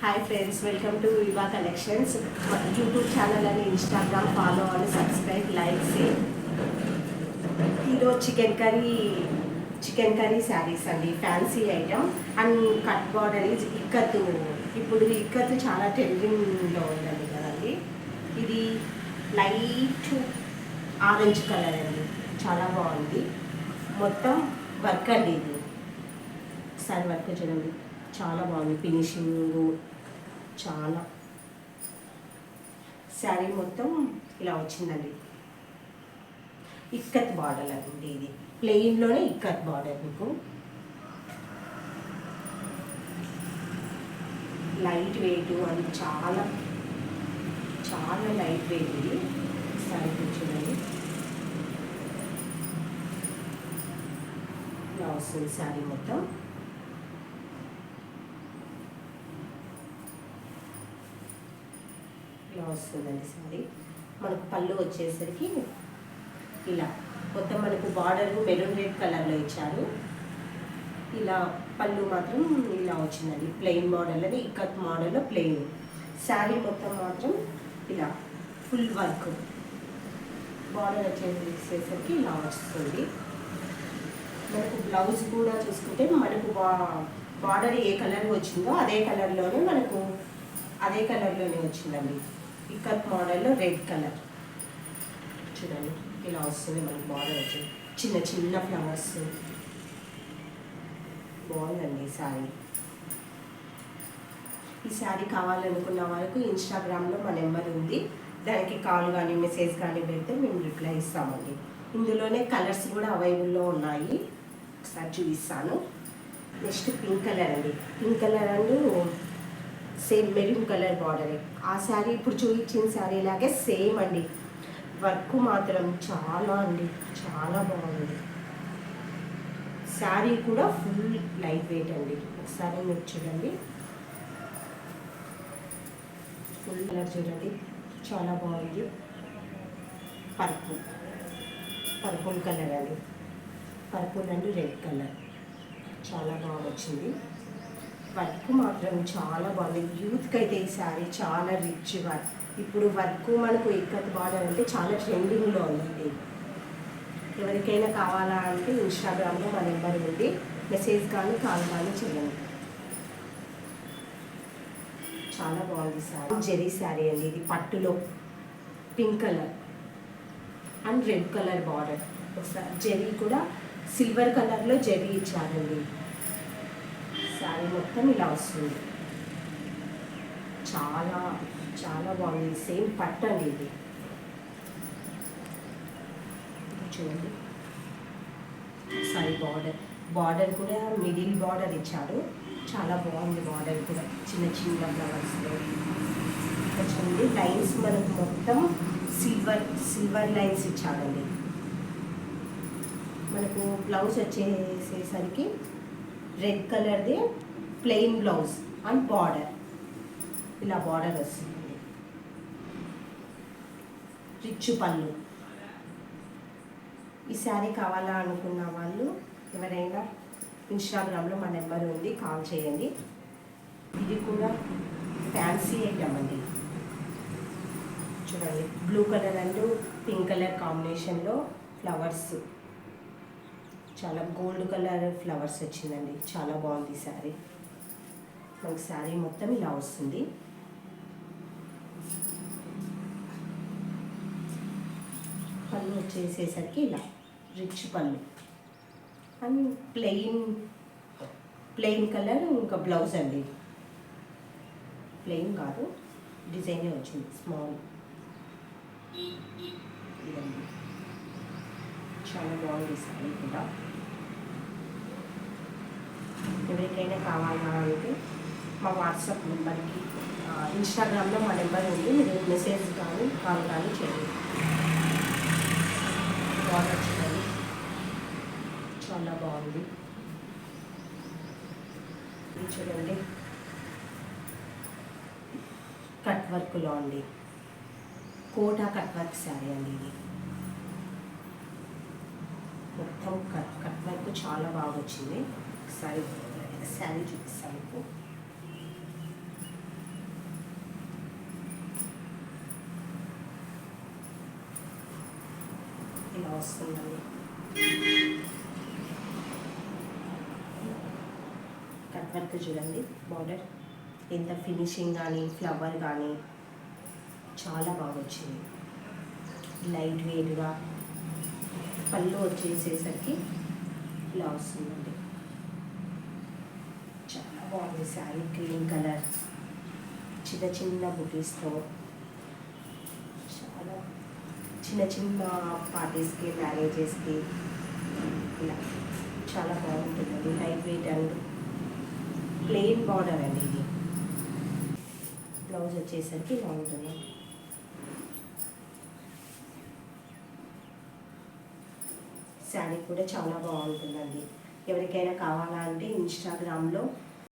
Hi friends, welcome to Viva collections. YouTube channel అని Instagram follow అని subscribe like share. ఈరోజు chicken curry saris అండి, fancy item and cut border ikkat. ఇప్పుడు ఇక్కత్తు చాలా ట్రెండింగ్లో ఉందండి కదండి. ఇది లైట్ ఆరెంజ్ కలర్ అండి, చాలా బాగుంది. మొత్తం వర్క్ అండి, ఇది ఒకసారి వర్క్ చూడండి, చాలా బాగుంది. ఫినిషింగ్ చాలా. శారీ మొత్తం ఇలా వచ్చిందండి. ఇక్కత్ బార్డర్ అండి, ఇది ప్లెయిన్లోనే ఇక్కత్ బార్డర్. మీకు లైట్ వెయిట్ అని చాలా చాలా లైట్ వెయిట్ ఇది. శారీ చూడండి, ఇలా వస్తుంది శారీ మొత్తం. ఇలా వస్తుందండి శారీ. మనకు పళ్ళు వచ్చేసరికి ఇలా మొత్తం మనకు బార్డర్ మెరూన్ రెడ్ కలర్లో ఇచ్చారు. ఇలా పళ్ళు మాత్రం ఇలా వచ్చిందండి, ప్లెయిన్ మోడల్ అని ఇక్కత్ మోడల్లో ప్లెయిన్. శారీ మొత్తం మాత్రం ఇలా ఫుల్ వర్క్. బార్డర్ వచ్చేసరికి ఇలా వస్తుంది. మనకు బ్లౌజ్ కూడా చూసుకుంటే మనకు బార్డర్ ఏ కలర్ వచ్చిందో అదే కలర్లోనే వచ్చిందండి. ఇక్కత్ మోడల్లో రెడ్ కలర్ చూడండి, ఇలా వస్తుంది మనకు. బార్డర్ వచ్చి చిన్న చిన్న ఫ్లవర్స్, బాగుందండి ఈ శారీ. ఈ శారీ కావాలనుకున్న వాళ్ళకు ఇన్స్టాగ్రామ్లో మా నెంబర్ ఉంది, దానికి కాల్ కానీ మెసేజ్ కానీ పెడితే మేము రిప్లై ఇస్తామండి. ఇందులోనే కలర్స్ కూడా అవైలబుల్లో ఉన్నాయి, ఒకసారి చూపిస్తాను. నెక్స్ట్ పింక్ కలర్ అండి. Pink colour and same maroon colour border. ఆ శారీ ఇప్పుడు చూపించిన శారీ లాగే సేమ్ అండి. వర్క్ మాత్రం చాలా అండి, చాలా బాగుంది. శారీ కూడా ఫుల్ లైట్ వెయిట్ అండి. ఒకసారి మీరు చూడండి, ఫుల్ కలర్ చూడండి, చాలా బాగుంది. పర్పుల్ కలర్ అండి, పర్పుల్ అండ్ రెడ్ కలర్ చాలా బాగా వచ్చింది. వర్క్ మాత్రం చాలా బాగుంది. యూత్కి అయితే ఈ శారీ చాలా రిచ్గా. ఇప్పుడు వర్క్ మనకు ఇక్కత్ బార్డర్ అంటే చాలా ట్రెండింగ్లో ఉంది. ఎవరికైనా కావాలా అంటే ఇన్స్టాగ్రామ్లో మా నెంబర్ ఉంది, మెసేజ్ కానీ కాల్ కానీ చేయండి. చాలా బాగుంది శారీ. జెరీ శారీ అండి, ఇది పట్టులో pink colour and red colour border. ఒకసారి జెరీ కూడా సిల్వర్ కలర్లో జెరీ ఇచ్చారండి. శారీ మొత్తం ఇలా వస్తుంది, చాలా చాలా బాగుంది. సేమ్ పట్టు అండి ఇది చూడండి. సారీ, బార్డర్ కూడా మిడిల్ బార్డర్ ఇచ్చారు, చాలా బాగుంది. బార్డర్ కూడా చిన్న చిన్న ఫ్లవర్స్లో చూడండి. లైన్స్ మనకు మొత్తం సిల్వర్ లైన్స్ ఇచ్చారండి. మనకు బ్లౌజ్ వచ్చేసేసరికి రెడ్ కలర్ది ప్లెయిన్ బ్లౌజ్ అండ్ బార్డర్, ఇలా బార్డర్ వస్తుంది. రిచ్ పళ్ళు. ఈ శారీ కావాలా అనుకున్న వాళ్ళు ఎవరైనా ఇన్స్టాగ్రామ్లో మా నెంబర్ ఉంది, కాల్ చేయండి. ఇది కూడా ఫ్యాన్సీ ఐటమ్ అండి. చూడండి, blue colour and pink colour కాంబినేషన్లో ఫ్లవర్స్, చాలా గోల్డ్ కలర్ ఫ్లవర్స్ వచ్చిందండి. చాలా బాగుంది శారీ. మనకి శారీ మొత్తం ఇలా వస్తుంది. పళ్ళు వచ్చేసేసరికి ఇలా రిచ్ పళ్ళు అండ్ ప్లెయిన్ కలర్. ఇంకా బ్లౌజ్ అండి, ప్లెయిన్ కాదు, డిజైనే వచ్చింది స్మాల్. ఇదండి, చాలా బాగుంది శారీ కూడా. ఎవరికైనా కావాలా అంటే మా వాట్సాప్ నెంబర్కి ఇన్స్టాగ్రామ్లో మా నెంబర్ ఉంది, మీరు మెసేజ్ కానీ కాల్ కానీ చేయండి. బార్డర్ చూడండి, చాలా బాగుంది. ఇది చూడండి, కట్ వర్క్లో అండి, కోటా కట్ వర్క్ శారీ అండి. ఇది మొత్తం కట్ వర్క్ చాలా బాగా వచ్చింది. శారీ చూపిస్తాను మీకు. వస్తుందండి. కట్ వర్క్ చూడండి, బార్డర్ ఎంత ఫినిషింగ్ కానీ ఫ్లవర్ కానీ చాలా బాగా వచ్చింది. లైట్ వెయిట్గా పళ్ళు వచ్చేసేసరికి ఇలా వస్తుందండి. చాలా బాగుంది శారీ. క్రీమ్ కలర్ చిన్న చిన్న బుటీస్తో చాలా చిన్న చిన్న పార్టీస్కి, మ్యారేజెస్కి ఇలా చాలా బాగుంటుందండి. Light weight and plain border అండి ఇది. బ్లౌజ్ వచ్చేసరికి ఇలా ఉంటుందండి. శారీ కూడా చాలా బాగుంటుందండి. ఎవరికైనా కావాలా అంటే ఇన్స్టాగ్రామ్లో